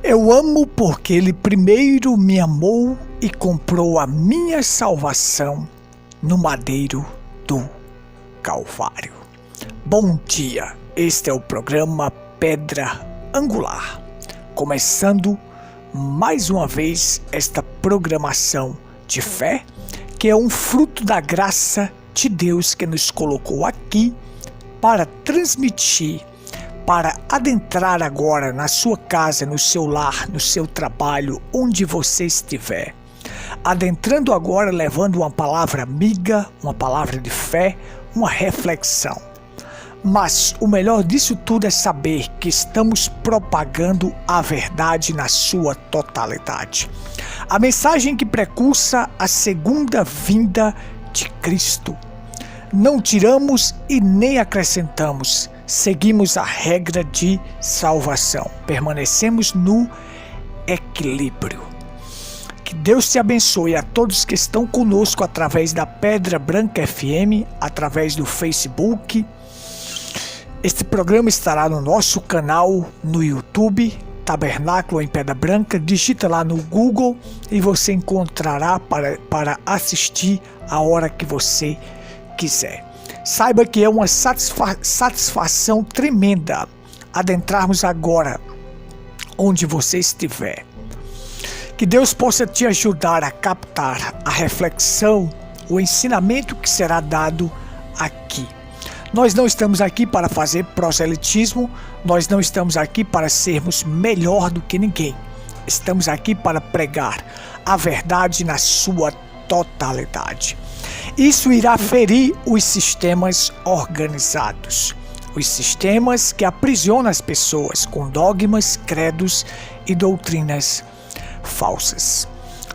Eu amo porque Ele primeiro me amou e comprou a minha salvação no madeiro do Calvário. Bom dia, este é o programa Pedra Angular, começando mais uma vez esta programação de fé, que é um fruto da graça de Deus que nos colocou aqui para transmitir, para adentrar agora na sua casa, no seu lar, no seu trabalho, onde você estiver. Adentrando agora, levando uma palavra amiga, uma palavra de fé, uma reflexão. Mas o melhor disso tudo é saber que estamos propagando a verdade na sua totalidade. A mensagem que precursa a segunda vinda de Cristo. Não tiramos e nem acrescentamos. Seguimos a regra de salvação. Permanecemos no equilíbrio. Que Deus te abençoe a todos que estão conosco através da Pedra Branca FM, através do Facebook. Este programa estará no nosso canal no YouTube, Tabernáculo em Pedra Branca. Digita lá no Google e você encontrará para assistir a hora que você quiser. Saiba que é uma satisfação tremenda adentrarmos agora onde você estiver. Que Deus possa te ajudar a captar a reflexão, o ensinamento que será dado aqui. Nós não estamos aqui para fazer proselitismo, nós não estamos aqui para sermos melhor do que ninguém. Estamos aqui para pregar a verdade na sua totalidade. Isso irá ferir os sistemas organizados, os sistemas que aprisionam as pessoas com dogmas, credos e doutrinas falsas.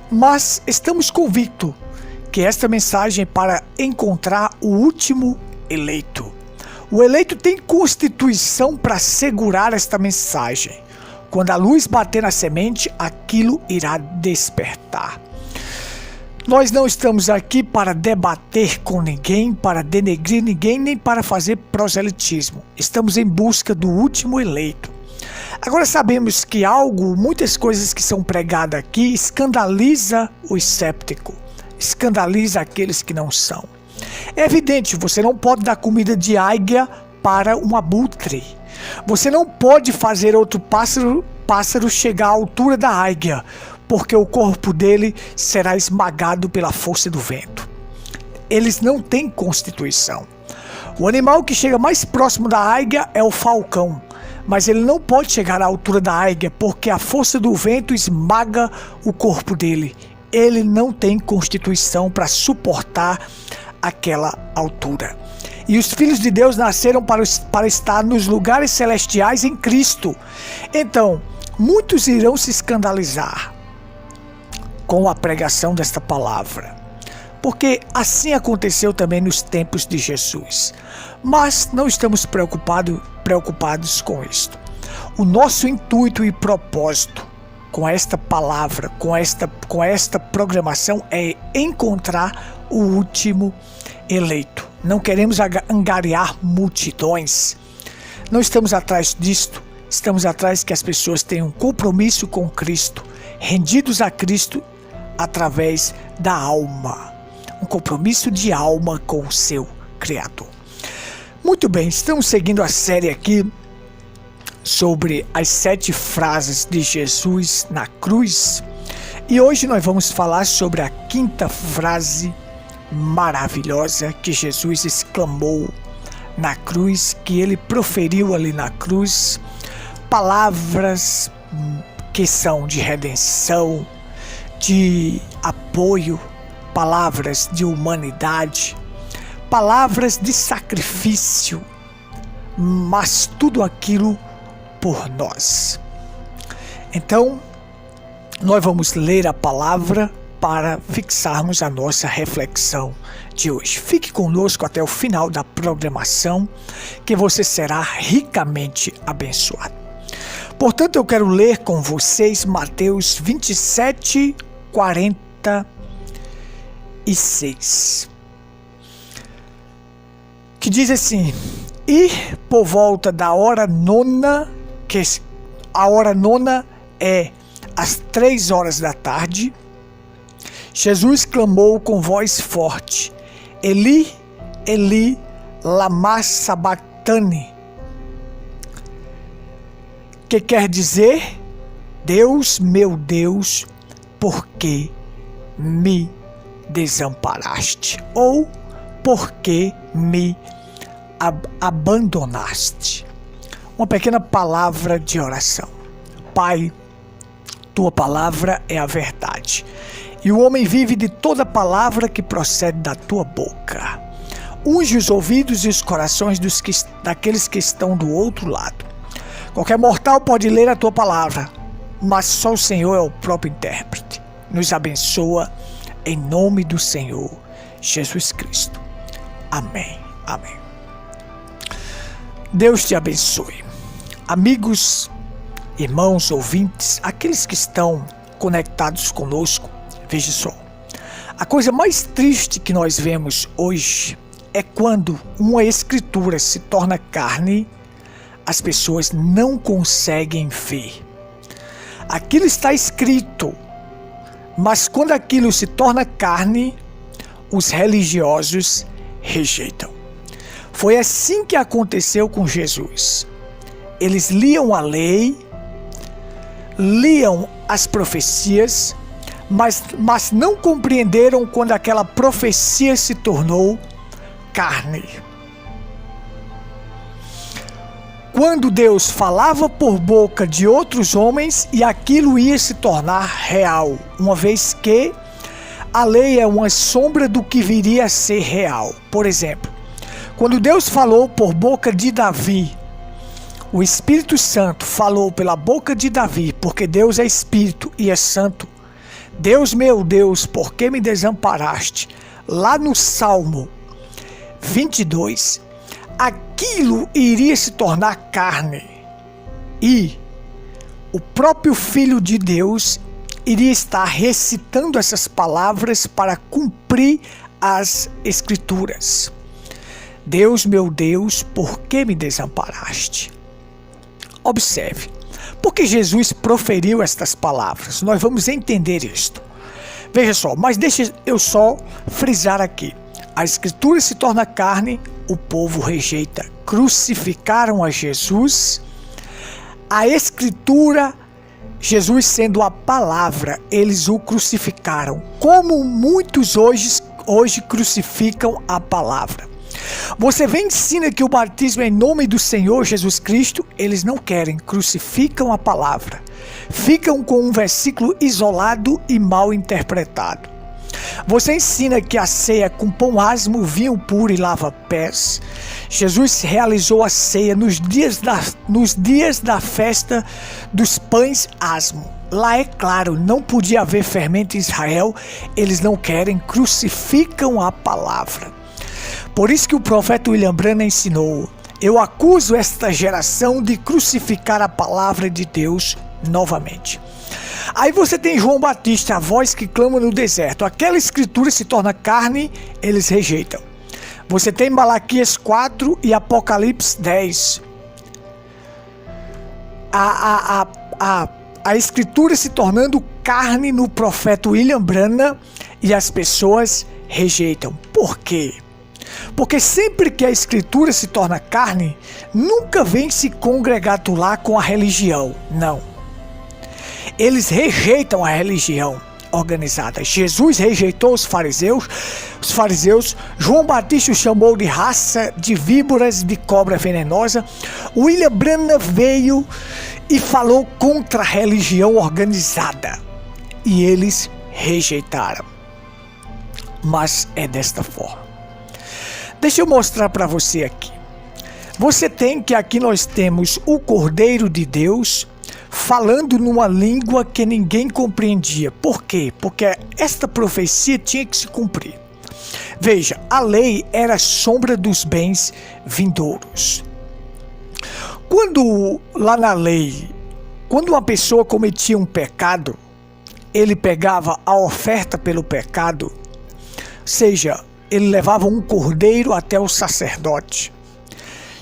Mas estamos convictos que esta mensagem é para encontrar o último eleito. O eleito tem constituição para segurar esta mensagem. Quando a luz bater na semente, aquilo irá despertar. Nós não estamos aqui para debater com ninguém, para denegrir ninguém, nem para fazer proselitismo. Estamos em busca do último eleito. Agora sabemos que muitas coisas que são pregadas aqui escandaliza o escéptico, escandaliza aqueles que não são. É evidente, você não pode dar comida de águia para um abutre. Você não pode fazer outro pássaro chegar à altura da águia, porque o corpo dele será esmagado pela força do vento. Eles não têm constituição. O animal que chega mais próximo da águia é o falcão, mas ele não pode chegar à altura da águia, porque a força do vento esmaga o corpo dele. Ele não tem constituição para suportar aquela altura. E os filhos de Deus nasceram para estar nos lugares celestiais em Cristo. Então, muitos irão se escandalizar com a pregação desta palavra, porque assim aconteceu também nos tempos de Jesus. Mas não estamos preocupados com isto. O nosso intuito e propósito com esta palavra, com esta programação é encontrar o último eleito. Não queremos angariar multidões. Não estamos atrás disto. Estamos atrás que as pessoas tenham um compromisso com Cristo, rendidos a Cristo através da alma. Um compromisso de alma com o seu Criador. Muito bem, estamos seguindo a série aqui sobre as 7 frases de Jesus na cruz. E hoje nós vamos falar sobre a 5ª frase maravilhosa que Jesus exclamou na cruz, que ele proferiu ali na cruz. Palavras que são de redenção, de apoio, palavras de humanidade, palavras de sacrifício, mas tudo aquilo por nós. Então, nós vamos ler a palavra para fixarmos a nossa reflexão de hoje. Fique conosco até o final da programação, que você será ricamente abençoado. Portanto, eu quero ler com vocês Mateus 27, 46. que diz assim: e por volta da hora nona, que a hora nona é às 3 horas da tarde, Jesus clamou com voz forte: Eli, Eli, lama sabachthani, que quer dizer: Deus, meu Deus, por que me desamparaste? Ou por que me abandonaste? Uma pequena palavra de oração. Pai, tua palavra é a verdade, e o homem vive de toda palavra que procede da tua boca. Unge os ouvidos e os corações daqueles que estão do outro lado. Qualquer mortal pode ler a tua palavra, mas só o Senhor é o próprio intérprete. Nos abençoa em nome do Senhor Jesus Cristo. Amém. Amém. Deus te abençoe. Amigos, irmãos, ouvintes, aqueles que estão conectados conosco, veja só. A coisa mais triste que nós vemos hoje é quando uma escritura se torna carne, as pessoas não conseguem ver. Aquilo está escrito, mas quando aquilo se torna carne, os religiosos rejeitam. Foi assim que aconteceu com Jesus. Eles liam a lei, liam as profecias, mas não compreenderam quando aquela profecia se tornou carne. Quando Deus falava por boca de outros homens e aquilo ia se tornar real, uma vez que a lei é uma sombra do que viria a ser real. Por exemplo, quando Deus falou por boca de Davi, o Espírito Santo falou pela boca de Davi, porque Deus é Espírito e é Santo. Deus, meu Deus, por que me desamparaste? Lá no Salmo 22, aquilo iria se tornar carne e o próprio Filho de Deus iria estar recitando essas palavras para cumprir as Escrituras. Deus, meu Deus, por que me desamparaste? Observe, porque Jesus proferiu estas palavras. Nós vamos entender isto. Veja só, mas deixa eu só frisar aqui. A Escritura se torna carne, o povo rejeita. Crucificaram a Jesus. A Escritura, Jesus sendo a palavra, eles o crucificaram. Como muitos hoje crucificam a palavra. Você vem e ensina que o batismo é em nome do Senhor Jesus Cristo, eles não querem, crucificam a palavra. Ficam com um versículo isolado e mal interpretado. Você ensina que a ceia com pão asmo, vinho puro e lava-pés. Jesus realizou a ceia nos dias da festa dos pães asmo. Lá, é claro, não podia haver fermento em Israel. Eles não querem, crucificam a palavra. Por isso que o profeta William Branham ensinou: eu acuso esta geração de crucificar a palavra de Deus novamente. Aí você tem João Batista, a voz que clama no deserto. Aquela escritura se torna carne, eles rejeitam. Você tem Malaquias 4 e Apocalipse 10. A escritura se tornando carne no profeta William Branham e as pessoas rejeitam. Por quê? Porque sempre que a escritura se torna carne, nunca vem se congratular com a religião, não. Eles rejeitam a religião organizada. Jesus rejeitou os fariseus, João Batista os chamou de raça de víboras, de cobra venenosa. William Branham veio e falou contra a religião organizada. E eles rejeitaram. Mas é desta forma. Deixa eu mostrar para você aqui. Você tem que aqui nós temos o Cordeiro de Deus falando numa língua que ninguém compreendia. Por quê? Porque esta profecia tinha que se cumprir. Veja, a lei era sombra dos bens vindouros. Quando lá na lei, quando uma pessoa cometia um pecado, ele pegava a oferta pelo pecado, seja ele levava um cordeiro até o sacerdote.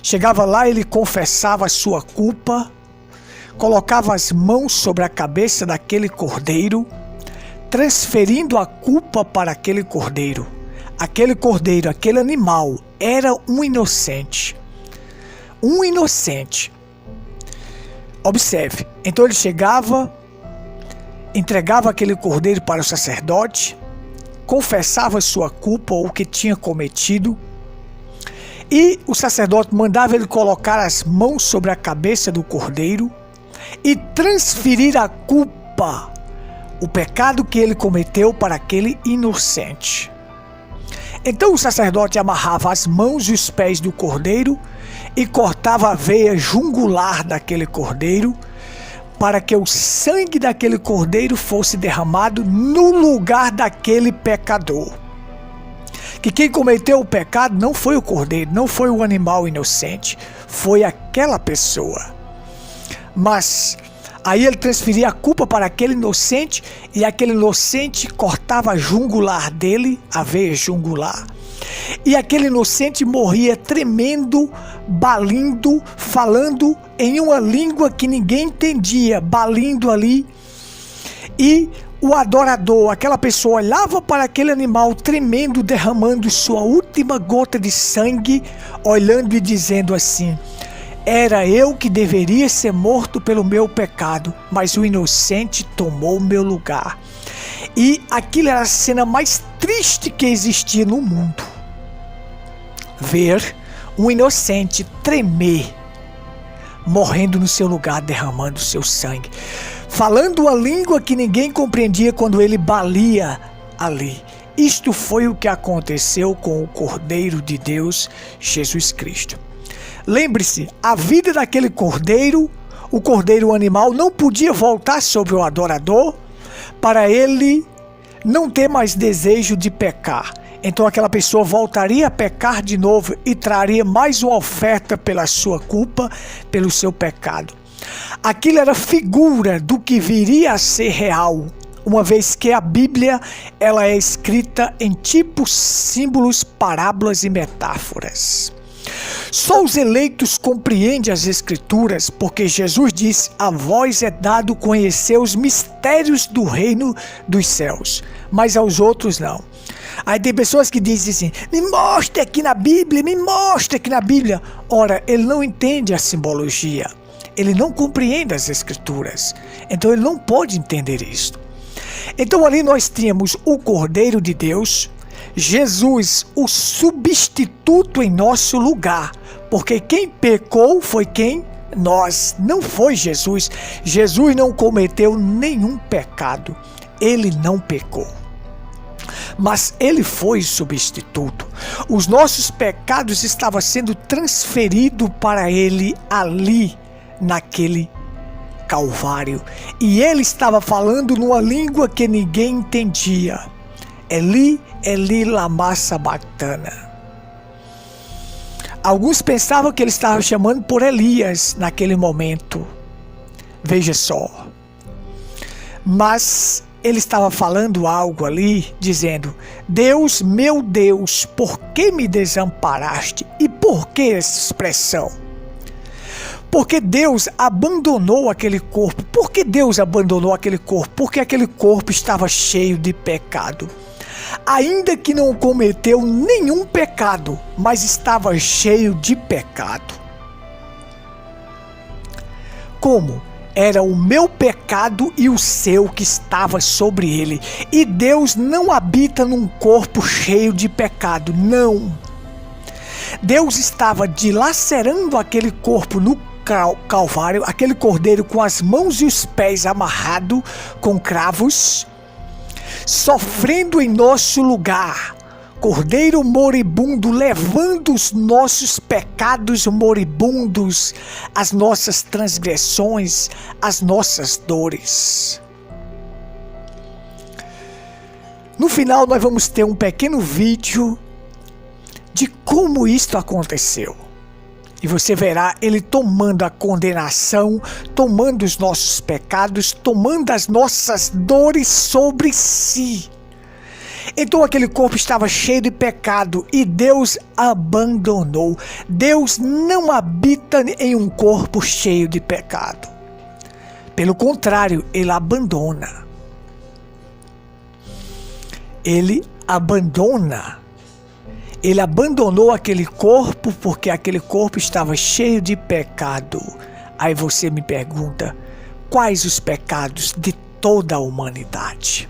Chegava lá, ele confessava a sua culpa, colocava as mãos sobre a cabeça daquele cordeiro, transferindo a culpa para aquele cordeiro. Aquele cordeiro, aquele animal, era um inocente. Um inocente. Observe, então ele chegava, entregava aquele cordeiro para o sacerdote, confessava sua culpa ou o que tinha cometido, e o sacerdote mandava ele colocar as mãos sobre a cabeça do cordeiro e transferir a culpa, o pecado que ele cometeu, para aquele inocente. Então o sacerdote amarrava as mãos e os pés do cordeiro e cortava a veia jungular daquele cordeiro, para que o sangue daquele cordeiro fosse derramado no lugar daquele pecador. Que quem cometeu o pecado não foi o cordeiro, não foi o animal inocente, foi aquela pessoa. Mas aí ele transferia a culpa para aquele inocente, e aquele inocente cortava a jungular dele, a veia jungular. E aquele inocente morria tremendo, balindo, falando em uma língua que ninguém entendia, balindo ali. E o adorador, aquela pessoa, olhava para aquele animal tremendo, derramando sua última gota de sangue, olhando e dizendo assim: era eu que deveria ser morto pelo meu pecado, mas o inocente tomou o meu lugar. E aquilo era a cena mais triste que existia no mundo. Ver um inocente tremer, morrendo no seu lugar, derramando seu sangue, falando a língua que ninguém compreendia quando ele balia ali. Isto foi o que aconteceu com o Cordeiro de Deus, Jesus Cristo. Lembre-se, a vida daquele cordeiro, o cordeiro animal, não podia voltar sobre o adorador para ele não ter mais desejo de pecar. Então aquela pessoa voltaria a pecar de novo e traria mais uma oferta pela sua culpa, pelo seu pecado. Aquilo era figura do que viria a ser real, uma vez que a Bíblia ela é escrita em tipos, símbolos, parábolas e metáforas. Só os eleitos compreendem as Escrituras, porque Jesus disse: a vós é dado conhecer os mistérios do reino dos céus, mas aos outros não. Aí tem pessoas que dizem assim: me mostre aqui na Bíblia, me mostre aqui na Bíblia. Ora, ele não entende a simbologia, ele não compreende as Escrituras, então ele não pode entender isso. Então ali nós tínhamos o Cordeiro de Deus, Jesus, o substituto em nosso lugar, porque quem pecou foi quem? Nós, não foi Jesus. Jesus não cometeu nenhum pecado, ele não pecou, mas ele foi substituto. Os nossos pecados estavam sendo transferidos para ele ali, naquele Calvário, e ele estava falando numa língua que ninguém entendia. Eli, Eli, lama sabachthani. Alguns pensavam que ele estava chamando por Elias naquele momento. Veja só. Mas ele estava falando algo ali, dizendo: Deus, meu Deus, por que me desamparaste? E por que essa expressão? Porque Deus abandonou aquele corpo. Por que Deus abandonou aquele corpo? Porque aquele corpo estava cheio de pecado. Ainda que não cometeu nenhum pecado, mas estava cheio de pecado. Como? Era o meu pecado e o seu que estava sobre ele. E Deus não habita num corpo cheio de pecado, não. Deus estava dilacerando aquele corpo no Calvário, aquele cordeiro com as mãos e os pés amarrados com cravos, sofrendo em nosso lugar. Cordeiro moribundo, levando os nossos pecados moribundos, as nossas transgressões, as nossas dores. No final nós vamos ter um pequeno vídeo de como isto aconteceu. E você verá ele tomando a condenação, tomando os nossos pecados, tomando as nossas dores sobre si. Então aquele corpo estava cheio de pecado e Deus abandonou. Deus não habita em um corpo cheio de pecado. Pelo contrário, Ele abandona. Ele abandona. Ele abandonou aquele corpo porque aquele corpo estava cheio de pecado. Aí você me pergunta, quais os pecados de toda a humanidade?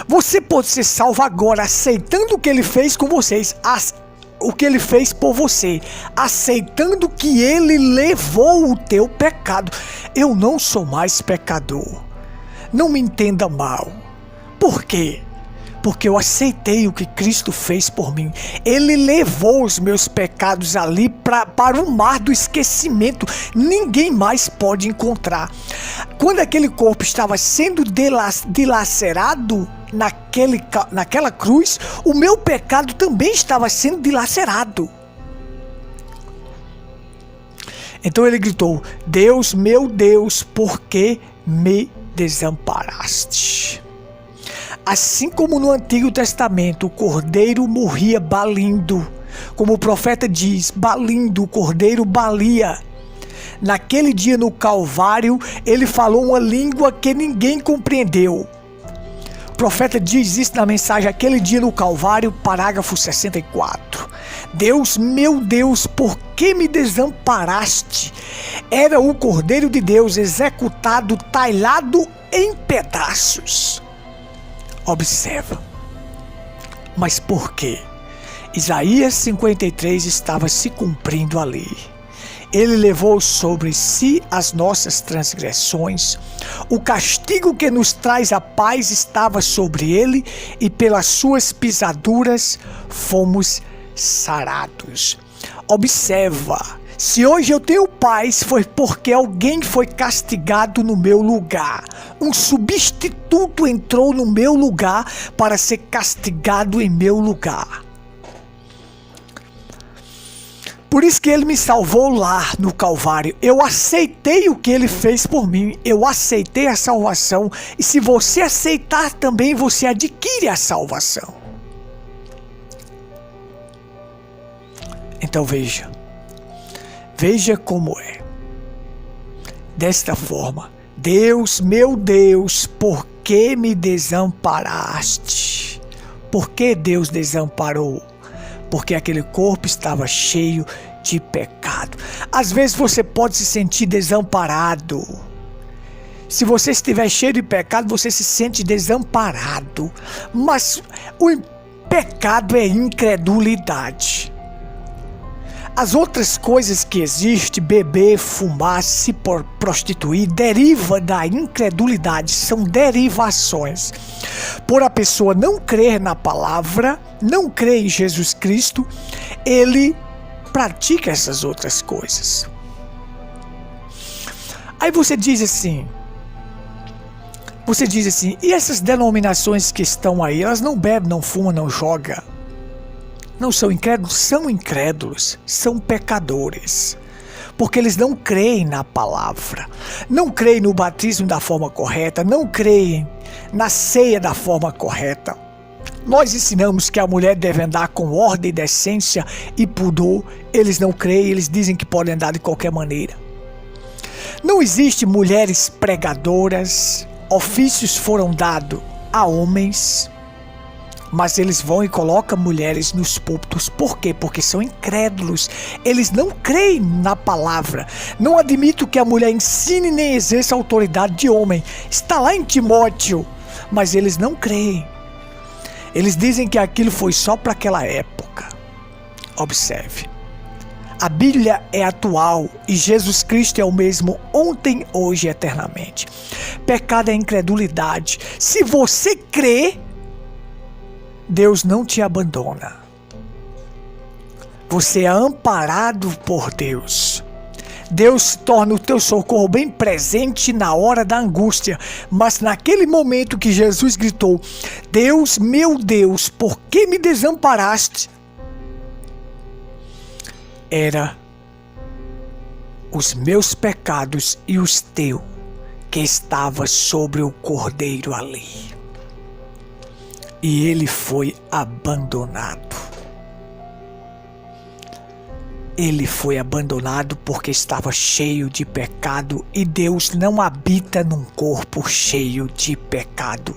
Você pode ser salvo agora aceitando o que Ele fez com vocês, o que Ele fez por você, aceitando que Ele levou o teu pecado. Eu não sou mais pecador. Não me entenda mal. Por quê? Porque eu aceitei o que Cristo fez por mim. Ele levou os meus pecados ali para o mar do esquecimento. Ninguém mais pode encontrar. Quando aquele corpo estava sendo dilacerado naquela cruz, o meu pecado também estava sendo dilacerado. Então ele gritou: Deus, meu Deus, por que me desamparaste? Assim como no Antigo Testamento o cordeiro morria balindo, como o profeta diz, balindo, o cordeiro balia. Naquele dia no Calvário, ele falou uma língua que ninguém compreendeu. O profeta diz isso na mensagem Aquele Dia no Calvário, parágrafo 64. Deus, meu Deus, por que me desamparaste? Era o Cordeiro de Deus executado, talhado em pedaços. Observa. Mas por quê? Isaías 53 estava se cumprindo ali. Ele levou sobre si as nossas transgressões. O castigo que nos traz a paz estava sobre ele, e pelas suas pisaduras fomos sarados. Observa. Se hoje eu tenho paz, foi porque alguém foi castigado no meu lugar. Um substituto entrou no meu lugar para ser castigado em meu lugar. Por isso que ele me salvou lá no Calvário. Eu aceitei o que ele fez por mim. Eu aceitei a salvação. E se você aceitar também, você adquire a salvação. Então veja. Veja como é. Desta forma, Deus, meu Deus, por que me desamparaste? Por que Deus desamparou? Porque aquele corpo estava cheio de pecado. Às vezes você pode se sentir desamparado. Se você estiver cheio de pecado, você se sente desamparado. Mas o pecado é incredulidade. As outras coisas que existem, beber, fumar, se prostituir, deriva da incredulidade, são derivações. Por a pessoa não crer na palavra, não crer em Jesus Cristo, ele pratica essas outras coisas. Aí você diz assim, e essas denominações que estão aí, elas não bebem, não fumam, não jogam? Não são incrédulos? São incrédulos, são pecadores. Porque eles não creem na palavra, não creem no batismo da forma correta, não creem na ceia da forma correta. Nós ensinamos que a mulher deve andar com ordem, decência e pudor. Eles não creem, eles dizem que podem andar de qualquer maneira. Não existe mulheres pregadoras, ofícios foram dados a homens, mas eles vão e colocam mulheres nos púlpitos. Por quê? Porque são incrédulos. Eles não creem na palavra. Não admitem que a mulher ensine nem exerça a autoridade de homem. Está lá em Timóteo. Mas eles não creem. Eles dizem que aquilo foi só para aquela época. Observe. A Bíblia é atual e Jesus Cristo é o mesmo ontem, hoje e eternamente. Pecado é incredulidade. Se você crê, Deus não te abandona. Você é amparado por Deus. Deus torna o teu socorro bem presente na hora da angústia. Mas naquele momento que Jesus gritou: Deus, meu Deus, por que me desamparaste? Era os meus pecados e os teus que estavam sobre o cordeiro ali. e ele foi abandonado. Ele foi abandonado porque estava cheio de pecado, e Deus não habita num corpo cheio de pecado.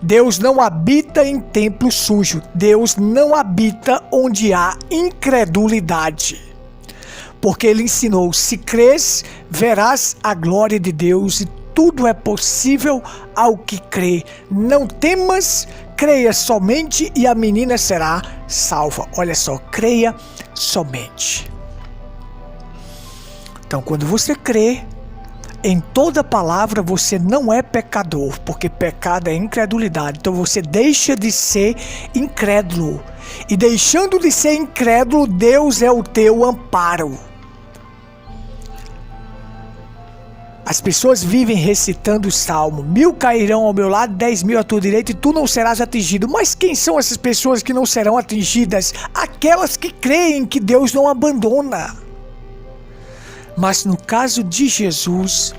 Deus não habita em templo sujo. Deus não habita onde há incredulidade. Porque ele ensinou: se crês, verás a glória de Deus, e tudo é possível ao que crê. Não temas, creia somente e a menina será salva. Olha só, creia somente. Então, quando você crê em toda palavra, você não é pecador, porque pecado é incredulidade. Então você deixa de ser incrédulo, e deixando de ser incrédulo, Deus é o teu amparo. As pessoas vivem recitando o salmo: 1000 cairão ao meu lado, 10.000 à tua direita, e tu não serás atingido. Mas quem são essas pessoas que não serão atingidas? Aquelas que creem que Deus não abandona. Mas no caso de Jesus,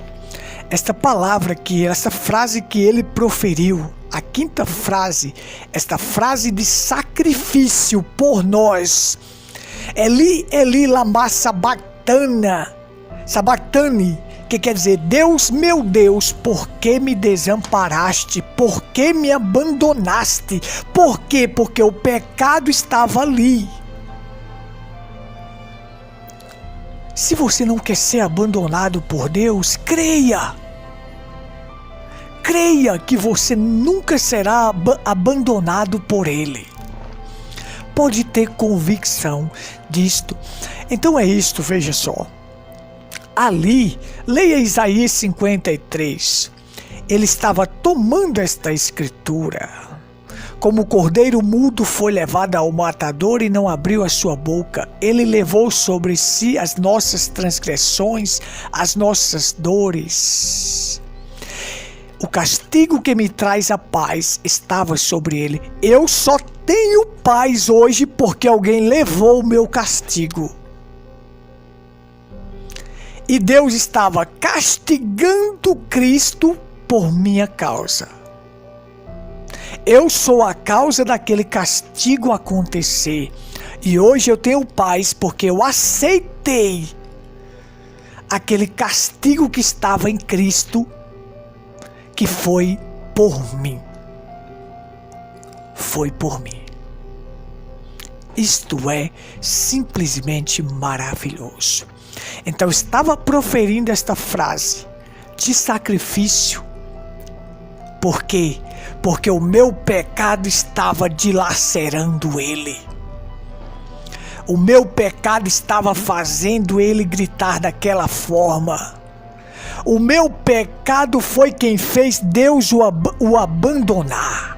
essa frase que ele proferiu, a quinta frase, esta frase de sacrifício por nós: Eli, Eli, lama sabachthani, que quer dizer: Deus, meu Deus, por que me desamparaste? Por que me abandonaste? Por quê? Porque o pecado estava ali. Se você não quer ser abandonado por Deus, creia. Creia que você nunca será abandonado por Ele. Pode ter convicção disto. Então é isto, veja só. Ali, leia Isaías 53. Ele estava tomando esta escritura. Como o cordeiro mudo foi levado ao matador e não abriu a sua boca, ele levou sobre si as nossas transgressões, as nossas dores. O castigo que me traz a paz estava sobre ele. Eu só tenho paz hoje porque alguém levou o meu castigo. E Deus estava castigando Cristo por minha causa. Eu sou a causa daquele castigo acontecer. E hoje eu tenho paz porque eu aceitei aquele castigo que estava em Cristo, que foi por mim. Foi por mim. Isto é simplesmente maravilhoso. Então estava proferindo esta frase de sacrifício. Por quê? Porque o meu pecado estava dilacerando ele. O meu pecado estava fazendo ele gritar daquela forma. O meu pecado foi quem fez Deus o abandonar.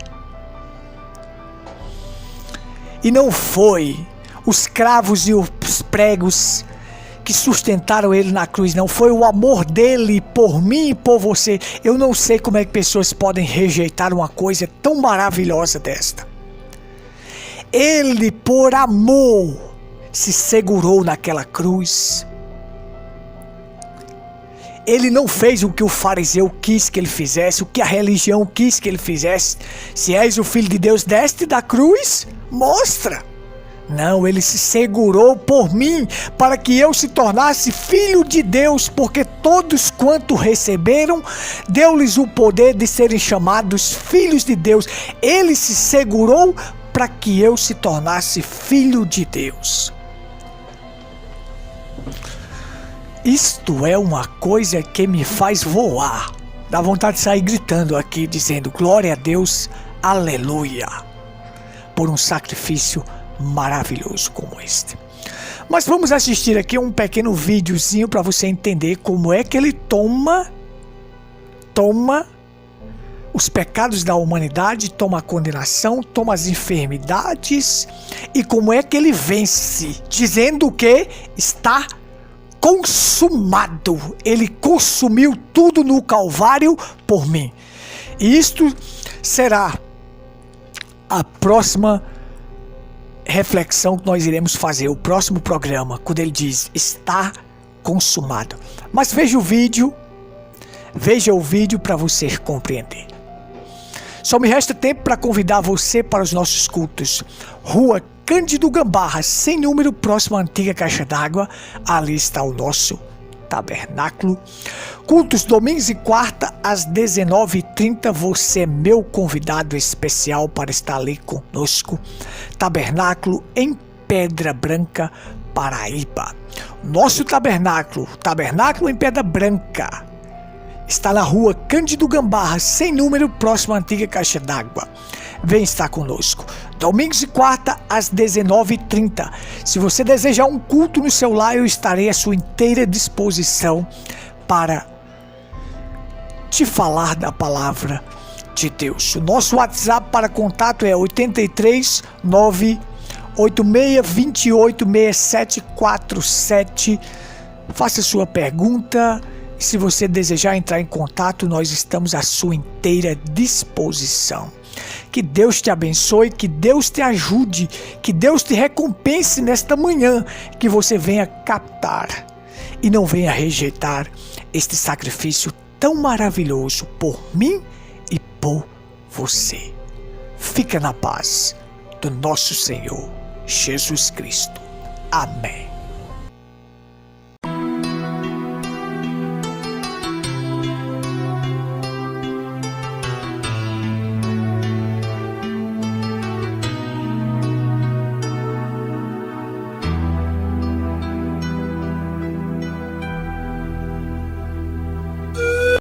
E não foi os cravos e os pregos que sustentaram ele na cruz, não. Foi o amor dele por mim e por você. Eu não sei como é que pessoas podem rejeitar uma coisa tão maravilhosa desta. Ele, por amor, se segurou naquela cruz. Ele não fez o que o fariseu quis que ele fizesse, o que a religião quis que ele fizesse. Se és o Filho de Deus, desce da cruz, mostra. Não, ele se segurou por mim, para que eu se tornasse filho de Deus, porque todos quanto receberam, deu-lhes o poder de serem chamados filhos de Deus. Ele se segurou para que eu se tornasse filho de Deus. Isto é uma coisa que me faz voar. Dá vontade de sair gritando aqui, dizendo glória a Deus, aleluia, por um sacrifício maravilhoso como este. Mas vamos assistir aqui um pequeno videozinho para você entender como é que ele toma os pecados da humanidade, toma a condenação, toma as enfermidades, e como é que ele vence, dizendo que está consumado. Ele consumiu tudo no Calvário por mim. E isto será a próxima reflexão que nós iremos fazer, o próximo programa, quando ele diz está consumado. Mas veja o vídeo para você compreender. Só me resta tempo para convidar você para os nossos cultos. Rua Cândido Gambarra, sem número, próximo à antiga caixa d'água. Ali está o nosso tabernáculo. Cultos domingos e quarta às 19h30. Você é meu convidado especial para estar ali conosco. Tabernáculo em Pedra Branca, Paraíba. Nosso tabernáculo em Pedra Branca, está na rua Cândido Gambarra, sem número, próximo à antiga caixa d'água. Vem estar conosco. Domingos e quarta às 19h30. Se você desejar um culto no seu lar, eu estarei à sua inteira disposição para te falar da palavra de Deus. O nosso WhatsApp para contato é 83 986 28 6747. Faça sua pergunta. Se você desejar entrar em contato, nós estamos à sua inteira disposição. Que Deus te abençoe, que Deus te ajude, que Deus te recompense nesta manhã, que você venha captar e não venha rejeitar este sacrifício tão maravilhoso por mim e por você. Fica na paz do nosso Senhor Jesus Cristo. Amém.